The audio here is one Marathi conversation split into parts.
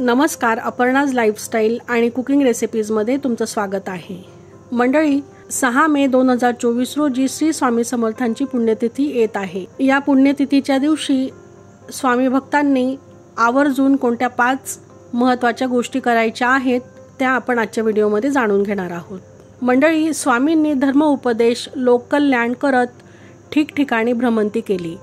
नमस्कार, अपर्णाज लाईफस्टाईल आणि कुकिंग रेसिपीजमध्ये तुमचं स्वागत आहे। मंडळी, 6 मे 2024 रोजी श्री स्वामी समर्थांची पुण्यतिथी येत आहे। या पुण्यतिथीच्या दिवशी स्वामी भक्तांनी आवर्जून कोणत्या 5 महत्त्वाच्या गोष्टी करायच्या आहेत त्या आपण आजच्या व्हिडिओमध्ये जाणून घेणार आहोत। मंडळी, स्वामींनी धर्म उपदेश, लोककल्याण करत ठिकठिकाणी भ्रमंती केली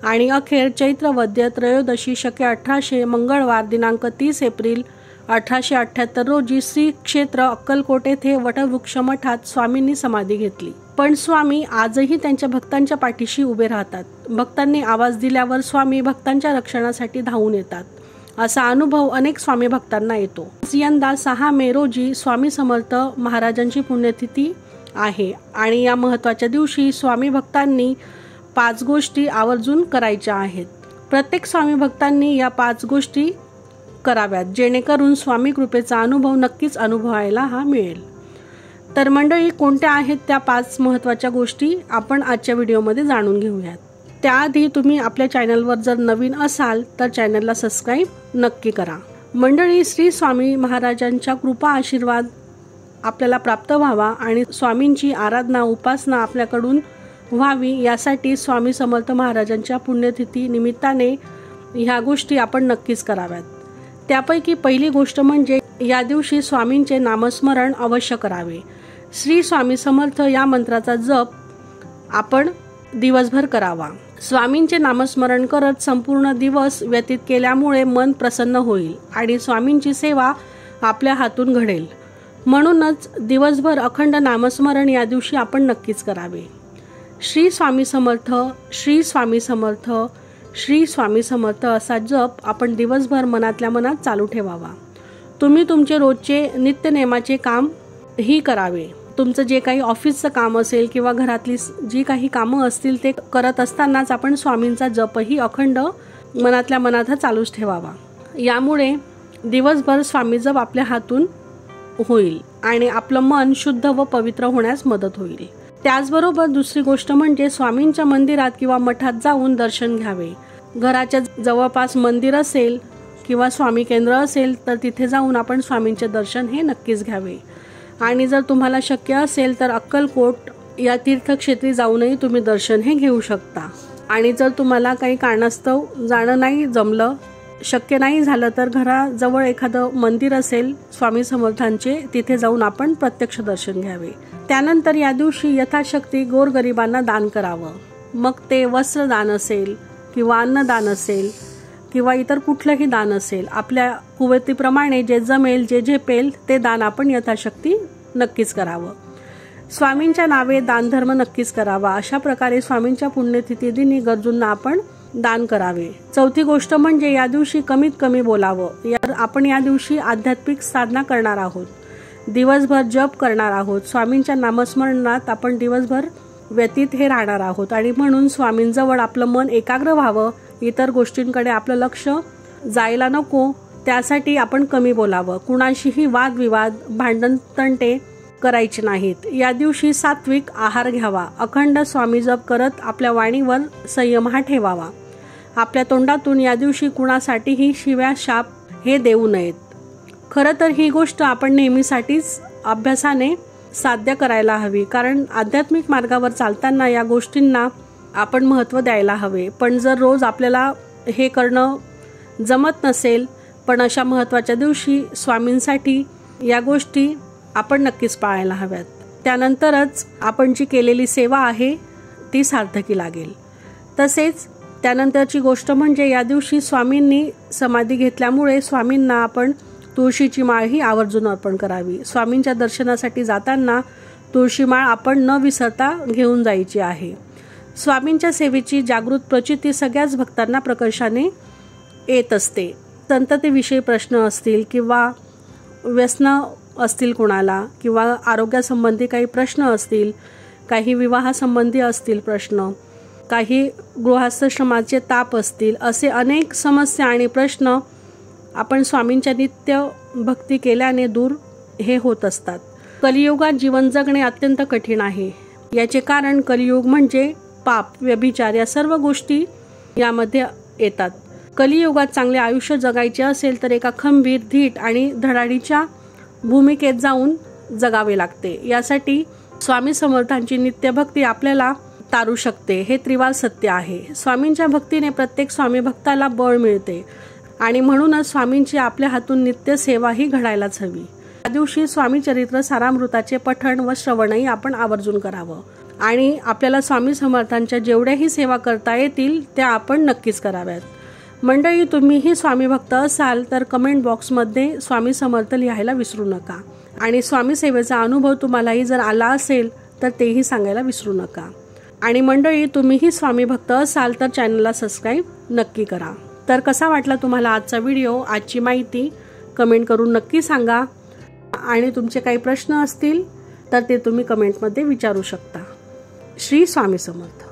आणि अखेर चैत्र वद्य त्रयोदशी शके 1800 मंगळवार दिनांक 30 एप्रिल 1878 रोजी श्री क्षेत्र अक्कलकोट येथे वटवृक्ष मठात स्वामींनी समाधी घेतली। पण स्वामी आजही त्यांच्या भक्तांच्या पाठीशी उभे राहतात। भक्तांनी आवाज दिल्यावर स्वामी भक्तांच्या रक्षणासाठी धावून येतात। असा अनुभव अनेक स्वामी भक्तांना येतो। यंदा 6 मे रोजी स्वामी समर्थ महाराजांची पुण्यतिथी आहे आणि या महत्त्वाच्या दिवशी स्वामी भक्तांनी 5 गोष्टी आवर्जून करायच्या आहेत। प्रत्येक स्वामी भक्तांनी या 5 गोष्टी कराव्यात, जेणेकरून स्वामी कृपेचा अनुभव नक्कीच अनुभवायला मिळेल। तर मंडळी, कोणत्या आहेत त्या 5 महत्त्वाच्या गोष्टी आपण आजच्या व्हिडिओमध्ये जाणून घेऊयात। त्याआधी तुम्ही आपल्या चॅनलवर जर नवीन असाल तर चॅनलला सबस्क्राईब नक्की करा। मंडळी, श्री स्वामी महाराजांच्या कृपा आशीर्वाद आपल्याला प्राप्त व्हावा आणि स्वामींची आराधना उपासना आपल्याकडून व्हावी यासाठी स्वामी समर्थ महाराजांच्या पुण्यतिथी निमित्ताने ह्या गोष्टी आपण नक्कीच कराव्यात। त्यापैकी पहिली गोष्ट म्हणजे या दिवशी स्वामींचे नामस्मरण अवश्य करावे। श्री स्वामी समर्थ या मंत्राचा जप आपण दिवसभर करावा। स्वामींचे नामस्मरण करत संपूर्ण दिवस व्यतीत केल्यामुळे मन प्रसन्न होईल आणि स्वामींची सेवा आपल्या हातून घडेल। म्हणूनच दिवसभर अखंड नामस्मरण या दिवशी आपण नक्कीच करावे। श्री स्वामी समर्थ, श्री स्वामी समर्थ, श्री स्वामी समर्थ असा जप आपण दिवसभर मनातल्या मनात चालू ठेवावा। तुम्ही तुमचे रोजचे नित्यनेमाचे काम ही करावे। तुमचं जे काही ऑफिसचं काम असेल किंवा घरातली जी काही कामं असतील ते करत असतानाच आपण स्वामींचा जपही अखंड मनातल्या मनात चालूच ठेवावा। यामुळे दिवसभर स्वामी जप आपल्या हातून होईल आणि आपलं मन शुद्ध व पवित्र होण्यास मदत होईल। त्याचबरोबर दुसरी गोष्ट म्हणजे स्वामींच्या मंदिरात किंवा मठात जाऊन दर्शन घ्यावे। घराच्या जवळपास मंदिर असेल किंवा स्वामी केंद्र असेल तर तिथे जाऊन आपण स्वामींचे दर्शन हे नक्कीच घ्यावे। आणि जर तुम्हाला शक्य असेल तर अक्कलकोट या तीर्थक्षेत्री जाऊनही तुम्ही दर्शन हे घेऊ शकता। आणि जर तुम्हाला काही कारणास्तव जाणं नाही जमलं, शक्य नाही झालं तर घराजवळ एखादं मंदिर असेल स्वामी समर्थांचे, तिथे जाऊन आपण प्रत्यक्ष दर्शन घ्यावे। त्यानंतर या दिवशी यथाशक्ती गोरगरिबांना दान करावं। मग ते वस्त्रदान असेल किंवा अन्नदान असेल किंवा इतर कुठलंही दान असेल, आपल्या कुवतीप्रमाणे जे जमेल जे झेपेल ते दान आपण यथाशक्ती नक्कीच करावं। स्वामींच्या नावे दानधर्म नक्कीच करावा। अशा प्रकारे स्वामींच्या पुण्यतिथी दिनी गरजूंना आपण दान करावे। चौथी गोष्ट म्हणजे या दिवशी कमीत कमी बोलावं। आपण या दिवशी आध्यात्मिक साधना करणार आहोत, दिवसभर जप करणार आहोत, स्वामींच्या नामस्मरणात आपण दिवसभर व्यतीत हे राहणार आहोत आणि म्हणून स्वामींजवळ आपलं मन एकाग्र व्हावं, इतर गोष्टींकडे आपलं लक्ष जायला नको, त्यासाठी आपण कमी बोलावं। कुणाशीही वादविवाद, भांडण तंटे करायचे नाहीत। या दिवशी सात्विक आहार घ्यावा। अखंड स्वामी जप करत आपल्या वाणीवर संयम हा ठेवावा। आपल्या तोंडातून या दिवशी कुणासाठीही शिव्या शाप हे देऊ नयेत। खरं तर ही गोष्ट आपण नेहमीसाठीच अभ्यासाने साध्य करायला हवी, कारण आध्यात्मिक मार्गावर चालताना या गोष्टींना आपण महत्त्व द्यायला हवे। पण जर रोज आपल्याला हे करणं जमत नसेल, पण अशा महत्त्वाच्या दिवशी स्वामींसाठी या गोष्टी आपण नक्कीच पाळायला हव्यात। त्यानंतरच आपण जी केलेली सेवा आहे ती सार्थकी लागेल। तसेच त्यानंतरची गोष्ट म्हणजे या दिवशी स्वामींनी समाधी घेतल्यामुळे स्वामींना आपण तुळशीची माळ ही आवर्जून अर्पण करावी। स्वामींच्या दर्शनासाठी जाताना तुळशी माळ आपण न विसरता घेऊन जायची आहे। स्वामींच्या सेवेची जागृत प्रचिती सगळ्याच भक्तांना प्रकर्षाने येत असते। संततेविषयी प्रश्न असतील किंवा व्यसन असतील कोणाला, किंवा आरोग्यासंबंधी काही प्रश्न असतील, काही विवाहासंबंधी असतील प्रश्न, काही गृहस्थाश्रमाचे ताप असतील, असे अनेक समस्या आणि प्रश्न आपण स्वामींच्या नित्य भक्ती केल्याने दूर हे होत असतात। कलियुगात जीवन जगणे अत्यंत कठीण आहे। याचे कारण कलियुग म्हणजे पाप, व्यभिचार या सर्व गोष्टी यामध्ये येतात। कलियुगात चांगले आयुष्य जगायचे असेल तर एका खंबीर, धीट आणि धडाडीच्या भूमिकेत जाऊन जगावे लागते। यासाठी स्वामी समर्थांची नित्यभक्ती आपल्याला तारू शकते, हे त्रिवार सत्य आहे। स्वामींच्या भक्तीने प्रत्येक स्वामी भक्ताला बळ मिळते आणि म्हणूनच स्वामींची आपल्या हातून नित्य सेवाही घडायलाच हवी। या दिवशी स्वामी चरित्र सारामृताचे पठण व श्रवणही आपण आवर्जून करावं आणि आपल्याला स्वामी समर्थांच्या जेवढ्याही सेवा करता येतील त्या आपण नक्कीच कराव्यात। मंडळी, तुम्हीही स्वामी भक्त असाल तर कमेंट बॉक्समध्ये स्वामी समर्थ लिहायला विसरू नका आणि स्वामी सेवेचा अनुभव तुम्हालाही जर आला असेल तर तेही सांगायला विसरू नका। आणि मंडळी, तुम्हीही स्वामी भक्त असाल तर चॅनलला सबस्क्राईब नक्की करा। तर कसा वाटला तुम्हाला आजचा व्हिडिओ, आजची माहिती कमेंट करून नक्की सांगा आणि तुमचे काही प्रश्न असतील तर ते तुम्ही कमेंटमध्ये विचारू शकता। श्री स्वामी समर्थ।